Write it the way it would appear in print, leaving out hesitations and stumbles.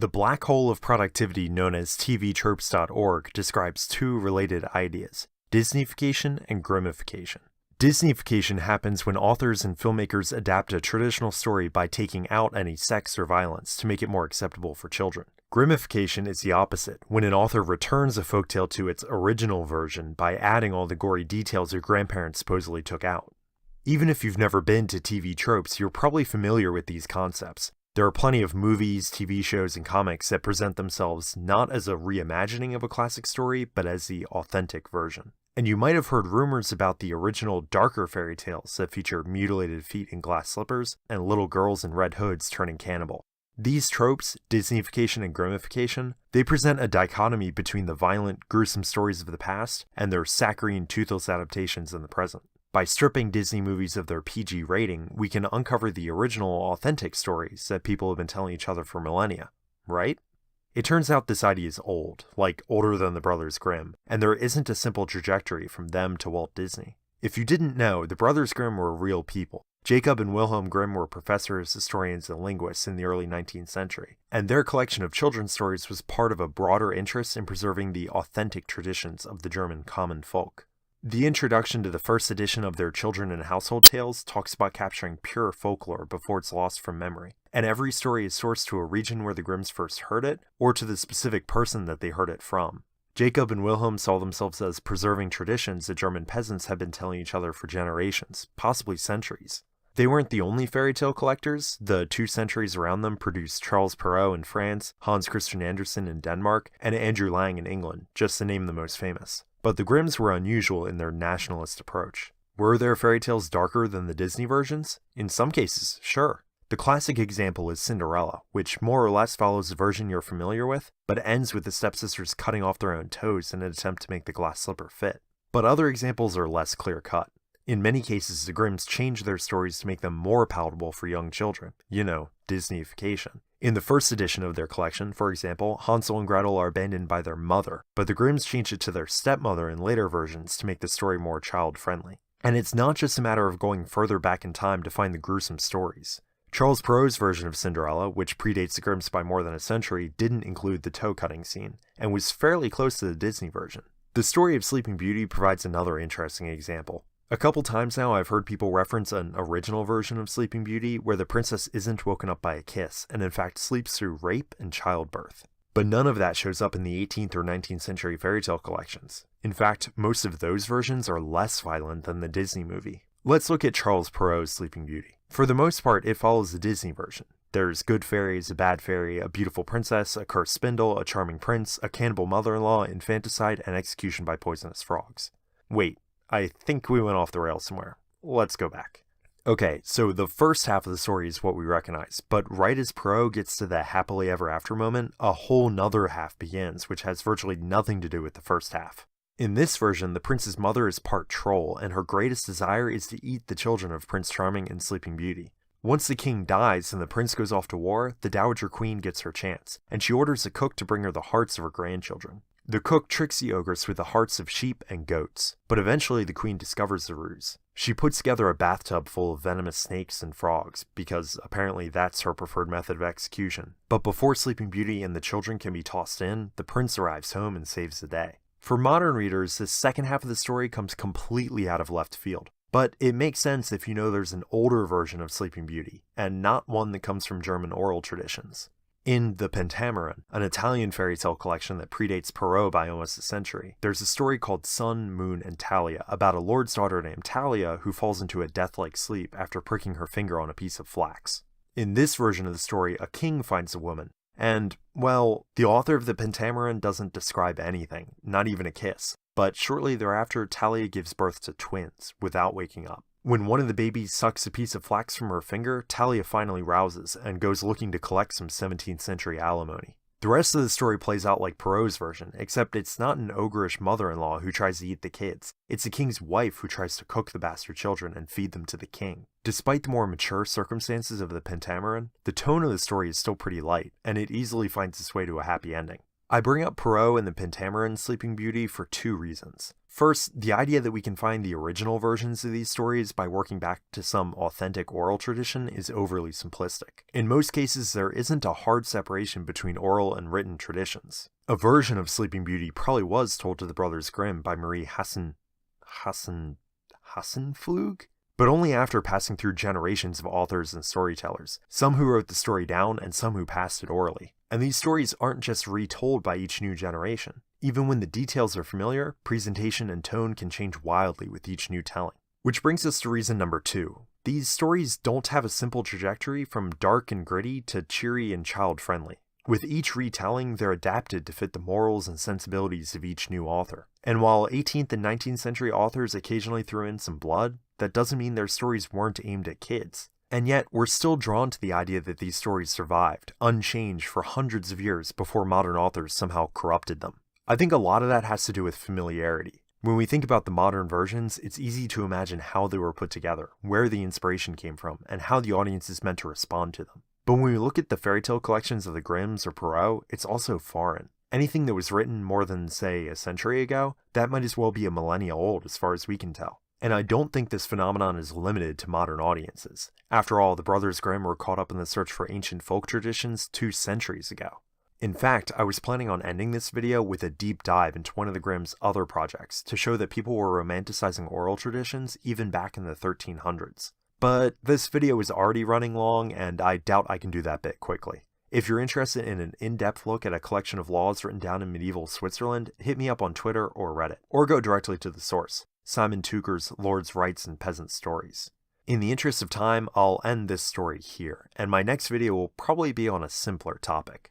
The black hole of productivity known as tvtropes.org describes two related ideas, Disneyfication and Grimmification. Disneyfication happens when authors and filmmakers adapt a traditional story by taking out any sex or violence to make it more acceptable for children. Grimmification is the opposite, when an author returns a folktale to its original version by adding all the gory details your grandparents supposedly took out. Even if you've never been to TV tropes, you're probably familiar with these concepts. There are plenty of movies, TV shows, and comics that present themselves not as a reimagining of a classic story, but as the authentic version. And you might have heard rumors about the original darker fairy tales that feature mutilated feet in glass slippers and little girls in red hoods turning cannibal. These tropes, Disneyfication and Grimmification, they present a dichotomy between the violent, gruesome stories of the past and their saccharine, toothless adaptations in the present. By stripping Disney movies of their PG rating, we can uncover the original, authentic stories that people have been telling each other for millennia, right? It turns out this idea is old, like older than the Brothers Grimm, and there isn't a simple trajectory from them to Walt Disney. If you didn't know, the Brothers Grimm were real people. Jacob and Wilhelm Grimm were professors, historians, and linguists in the early 19th century, and their collection of children's stories was part of a broader interest in preserving the authentic traditions of the German common folk. The introduction to the first edition of their Children and Household Tales talks about capturing pure folklore before it's lost from memory, and every story is sourced to a region where the Grimms first heard it, or to the specific person that they heard it from. Jacob and Wilhelm saw themselves as preserving traditions that German peasants had been telling each other for generations, possibly centuries. They weren't the only fairy tale collectors. The 2 centuries around them produced Charles Perrault in France, Hans Christian Andersen in Denmark, and Andrew Lang in England, just to name the most famous. But the Grimms were unusual in their nationalist approach. Were their fairy tales darker than the Disney versions? In some cases, sure. The classic example is Cinderella, which more or less follows the version you're familiar with, but ends with the stepsisters cutting off their own toes in an attempt to make the glass slipper fit. But other examples are less clear-cut. In many cases, the Grimms changed their stories to make them more palatable for young children. You know, Disneyfication. In the first edition of their collection, for example, Hansel and Gretel are abandoned by their mother, but the Grimms changed it to their stepmother in later versions to make the story more child-friendly. And it's not just a matter of going further back in time to find the gruesome stories. Charles Perrault's version of Cinderella, which predates the Grimms by more than a century, didn't include the toe-cutting scene, and was fairly close to the Disney version. The story of Sleeping Beauty provides another interesting example. A couple times now I've heard people reference an original version of Sleeping Beauty where the princess isn't woken up by a kiss and in fact sleeps through rape and childbirth. But none of that shows up in the 18th or 19th century fairy tale collections. In fact, most of those versions are less violent than the Disney movie. Let's look at Charles Perrault's Sleeping Beauty. For the most part, it follows the Disney version. There's good fairies, a bad fairy, a beautiful princess, a cursed spindle, a charming prince, a cannibal mother-in-law, infanticide, and execution by poisonous frogs. Wait. I think we went off the rails somewhere. Let's go back. Okay, so the first half of the story is what we recognize, but right as Perrault gets to the happily ever after moment, a whole nother half begins, which has virtually nothing to do with the first half. In this version, the prince's mother is part troll, and her greatest desire is to eat the children of Prince Charming and Sleeping Beauty. Once the king dies and the prince goes off to war, the Dowager Queen gets her chance, and she orders a cook to bring her the hearts of her grandchildren. The cook tricks the ogress with the hearts of sheep and goats, but eventually the queen discovers the ruse. She puts together a bathtub full of venomous snakes and frogs, because apparently that's her preferred method of execution. But before Sleeping Beauty and the children can be tossed in, the prince arrives home and saves the day. For modern readers, this second half of the story comes completely out of left field. But it makes sense if you know there's an older version of Sleeping Beauty, and not one that comes from German oral traditions. In The Pentameron, an Italian fairy tale collection that predates Perrault by almost a century, there's a story called Sun, Moon, and Talia about a lord's daughter named Talia who falls into a death-like sleep after pricking her finger on a piece of flax. In this version of the story, a king finds a woman, and, well, the author of The Pentameron doesn't describe anything, not even a kiss, but shortly thereafter Talia gives birth to twins, without waking up. When one of the babies sucks a piece of flax from her finger, Talia finally rouses and goes looking to collect some 17th century alimony. The rest of the story plays out like Perrault's version, except it's not an ogreish mother-in-law who tries to eat the kids. It's the king's wife who tries to cook the bastard children and feed them to the king. Despite the more mature circumstances of the Pentameron, the tone of the story is still pretty light, and it easily finds its way to a happy ending. I bring up Perrault and the Pentamerons Sleeping Beauty for two reasons. First, the idea that we can find the original versions of these stories by working back to some authentic oral tradition is overly simplistic. In most cases, there isn't a hard separation between oral and written traditions. A version of Sleeping Beauty probably was told to the Brothers Grimm by Marie Hassenpflug? But only after passing through generations of authors and storytellers, some who wrote the story down and some who passed it orally. And these stories aren't just retold by each new generation. Even when the details are familiar, presentation and tone can change wildly with each new telling. Which brings us to reason number 2. These stories don't have a simple trajectory from dark and gritty to cheery and child-friendly. With each retelling, they're adapted to fit the morals and sensibilities of each new author. And while 18th and 19th century authors occasionally threw in some blood, that doesn't mean their stories weren't aimed at kids. And yet, we're still drawn to the idea that these stories survived, unchanged for hundreds of years before modern authors somehow corrupted them. I think a lot of that has to do with familiarity. When we think about the modern versions, it's easy to imagine how they were put together, where the inspiration came from, and how the audience is meant to respond to them. But when we look at the fairy tale collections of the Grimms or Perrault, it's also foreign. Anything that was written more than, say, a century ago, that might as well be a millennia old as far as we can tell. And I don't think this phenomenon is limited to modern audiences. After all, the Brothers Grimm were caught up in the search for ancient folk traditions 2 centuries ago. In fact, I was planning on ending this video with a deep dive into one of the Grimm's other projects to show that people were romanticizing oral traditions even back in the 1300s. But this video is already running long, and I doubt I can do that bit quickly. If you're interested in an in-depth look at a collection of laws written down in medieval Switzerland, hit me up on Twitter or Reddit, or go directly to the source, Simon Tucher's Lords' Rights and Peasant Stories. In the interest of time, I'll end this story here, and my next video will probably be on a simpler topic.